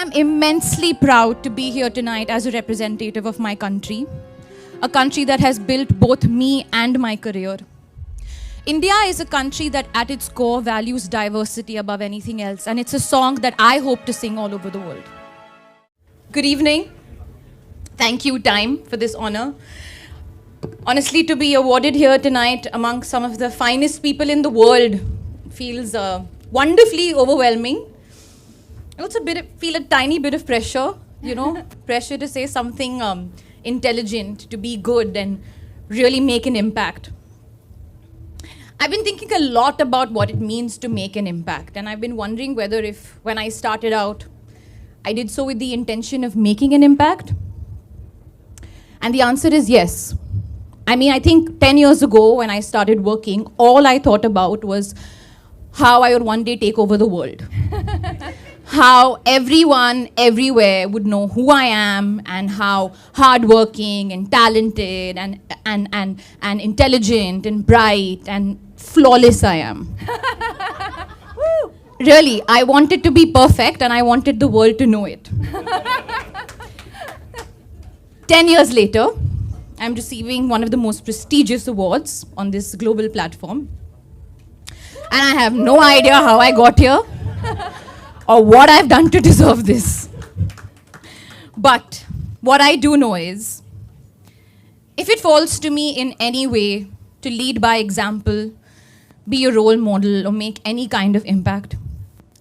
am immensely proud to be here tonight as a representative of my country, a country that has built both me and my career. India is a country that at its core values diversity above anything else, and it's a song that I hope to sing all over the world. Good evening. Thank you, Time, for this honor. Honestly, to be awarded here tonight among some of the finest people in the world feels wonderfully overwhelming. I also feel a tiny bit of pressure, pressure to say something intelligent, to be good and really make an impact. I've been thinking a lot about what it means to make an impact, and I've been wondering whether when I started out, I did so with the intention of making an impact. And the answer is yes. I think 10 years ago when I started working, all I thought about was how I would one day take over the world. How everyone, everywhere would know who I am and how hardworking and talented and intelligent and bright and flawless I am. Really, I wanted to be perfect and I wanted the world to know it. 10 years later, I'm receiving one of the most prestigious awards on this global platform. And I have no idea how I got here or what I've done to deserve this. But what I do know is, if it falls to me in any way to lead by example, be a role model, or make any kind of impact,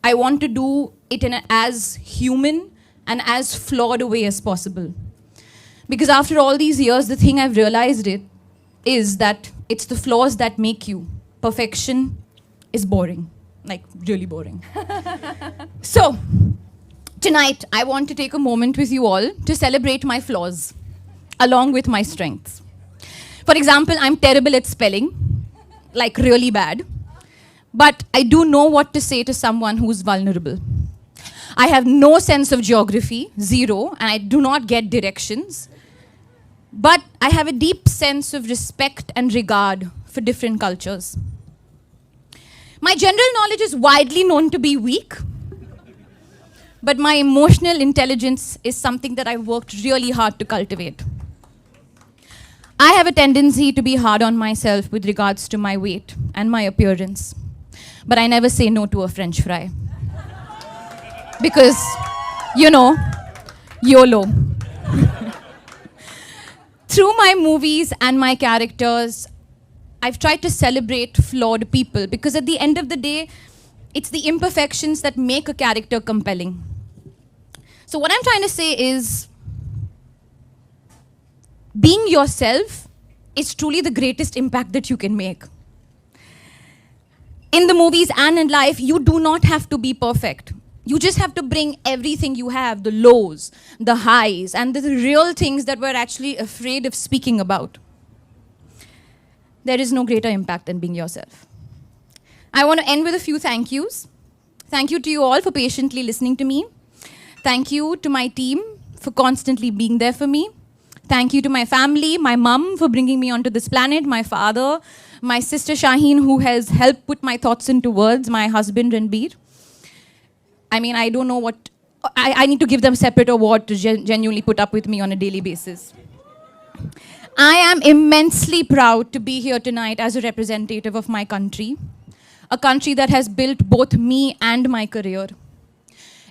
I want to do it in as human and as flawed a way as possible. Because after all these years, the thing I've realized is that it's the flaws that make you. Perfection is boring, like really boring. So, tonight, I want to take a moment with you all to celebrate my flaws, along with my strengths. For example, I'm terrible at spelling, like really bad. But I do know what to say to someone who's vulnerable. I have no sense of geography, zero, and I do not get directions. But I have a deep sense of respect and regard for different cultures. My general knowledge is widely known to be weak, but my emotional intelligence is something that I've worked really hard to cultivate. I have a tendency to be hard on myself with regards to my weight and my appearance, but I never say no to a French fry. Because, YOLO. Through my movies and my characters, I've tried to celebrate flawed people because at the end of the day, it's the imperfections that make a character compelling. So what I'm trying to say is, being yourself is truly the greatest impact that you can make. In the movies and in life, you do not have to be perfect. You just have to bring everything you have, the lows, the highs, and the real things that we're actually afraid of speaking about. There is no greater impact than being yourself. I want to end with a few thank yous. Thank you to you all for patiently listening to me. Thank you to my team for constantly being there for me. Thank you to my family, my mum for bringing me onto this planet, my father, my sister Shaheen who has helped put my thoughts into words, my husband Ranbir. I don't know what, I need to give them a separate award to genuinely put up with me on a daily basis. I am immensely proud to be here tonight as a representative of my country, a country that has built both me and my career.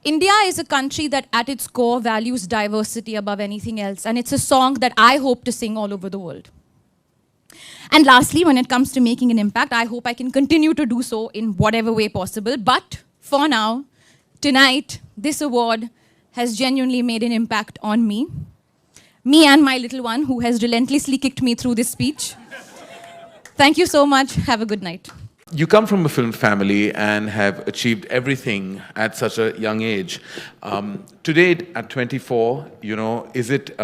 India is a country that at its core values diversity above anything else, and it's a song that I hope to sing all over the world. And lastly, when it comes to making an impact, I hope I can continue to do so in whatever way possible. But for now, tonight, this award has genuinely made an impact on me. Me and my little one who has relentlessly kicked me through this speech. Thank you so much. Have a good night. You come from a film family and have achieved everything at such a young age. Today, at 24, is it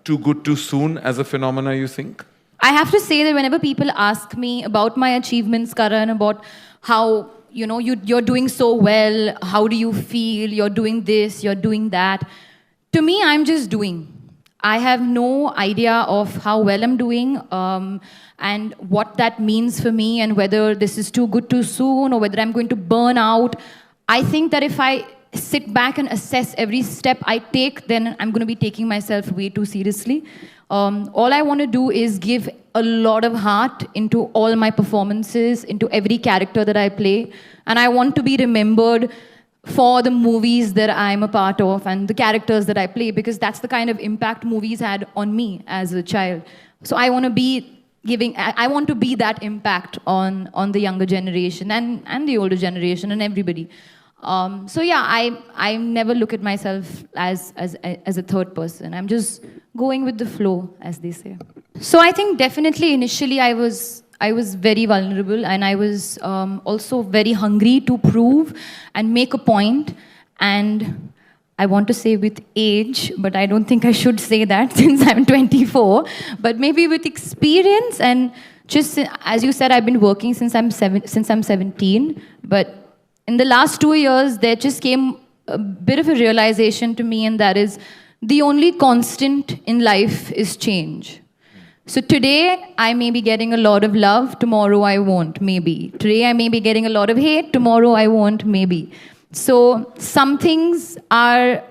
too good too soon as a phenomena, you think? I have to say that whenever people ask me about my achievements, Karan, about how you're doing so well, how do you feel, you're doing this, you're doing that. To me, I'm just doing. I have no idea of how well I'm doing and what that means for me and whether this is too good too soon or whether I'm going to burn out. I think that if I sit back and assess every step I take, then I'm going to be taking myself way too seriously. All I want to do is give a lot of heart into all my performances, into every character that I play. And I want to be remembered for the movies that I'm a part of and the characters that I play, because that's the kind of impact movies had on me as a child. So I want to be I want to be that impact on the younger generation and the older generation and everybody. So yeah, I never look at myself as a third person. I'm just going with the flow, as they say. So I think definitely initially I was very vulnerable, and I was also very hungry to prove and make a point. And I want to say with age, but I don't think I should say that since I'm 24. But maybe with experience and just, as you said, I've been working since I'm 17. But in the last 2 years, there just came a bit of a realization to me, and that is the only constant in life is change. So today, I may be getting a lot of love, tomorrow I won't, maybe. Today, I may be getting a lot of hate, tomorrow I won't, maybe. So some things are,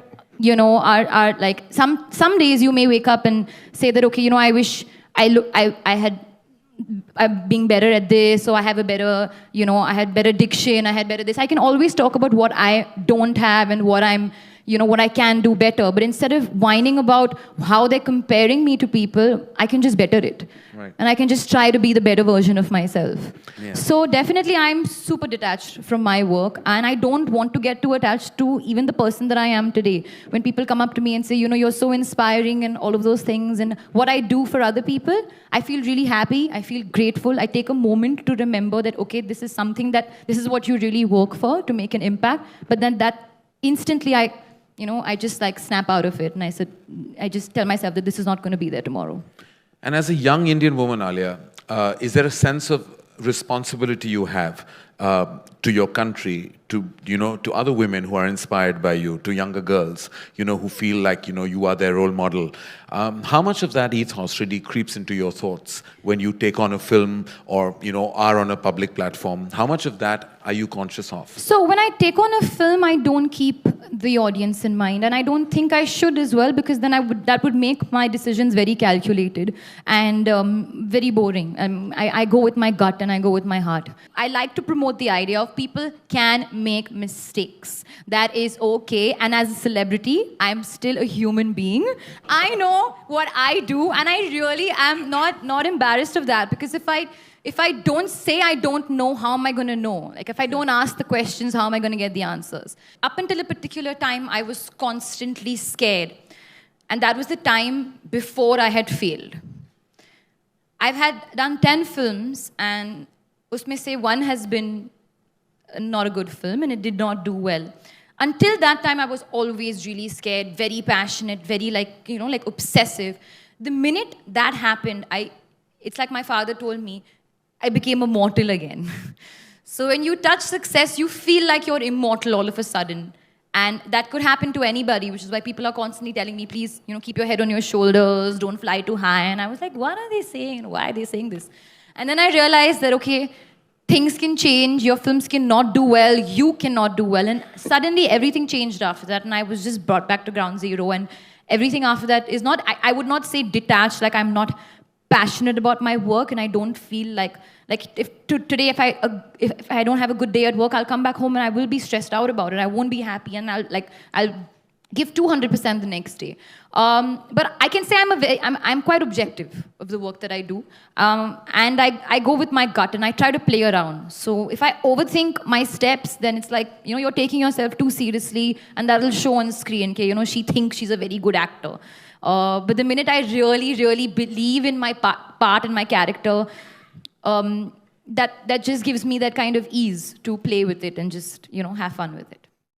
are like, some days you may wake up and say that, okay, I wish I'm being better at this, or I have a better, I had better diction, I had better this. I can always talk about what I don't have and what what I can do better. But instead of whining about how they're comparing me to people, I can just better it. Right. And I can just try to be the better version of myself. Yeah. So definitely I'm super detached from my work, and I don't want to get too attached to even the person that I am today. When people come up to me and say, you're so inspiring and all of those things, and what I do for other people, I feel really happy, I feel grateful. I take a moment to remember that, okay, this is something this is what you really work for, to make an impact. But then that instantly I just snap out of it, and I just tell myself that this is not going to be there tomorrow. And as a young Indian woman, Alia, is there a sense of responsibility you have to your country, to other women who are inspired by you, to younger girls, who feel like, you are their role model? How much of that ethos really creeps into your thoughts when you take on a film or, are on a public platform? How much of that are you conscious of? So when I take on a film, I don't keep the audience in mind, and I don't think I should as well, because then that would make my decisions very calculated and very boring. I go with my gut and I go with my heart. I like to promote the idea of people can make mistakes. That is okay. And as a celebrity, I'm still a human being. I know what I do, and I really am not embarrassed of that, because if I don't say, I don't know, how am I going to know? Like, if I don't ask the questions, how am I going to get the answers? Up until a particular time, I was constantly scared. And that was the time before I had failed. I've done 10 films, and usme se one has been not a good film, and it did not do well. Until that time, I was always really scared, very passionate, very obsessive. The minute that happened, it's like my father told me, I became a mortal again. So when you touch success, you feel like you're immortal all of a sudden. And that could happen to anybody, which is why people are constantly telling me, please, keep your head on your shoulders, don't fly too high. And I was like, what are they saying? Why are they saying this? And then I realized that, okay, things can change, your films cannot do well, you cannot do well. And suddenly everything changed after that, and I was just brought back to ground zero. And everything after that is not, I would not say detached, like I'm not passionate about my work, and I don't feel like today if I don't have a good day at work, I'll come back home and I will be stressed out about it. I won't be happy, and I'll give 200% the next day. But I can say I'm quite objective of the work that I do, and I go with my gut and I try to play around. So if I overthink my steps, then it's like you're taking yourself too seriously, and that will show on screen. Okay, she thinks she's a very good actor. But the minute I really believe in my part and my character, that just gives me that kind of ease to play with it and just have fun with it.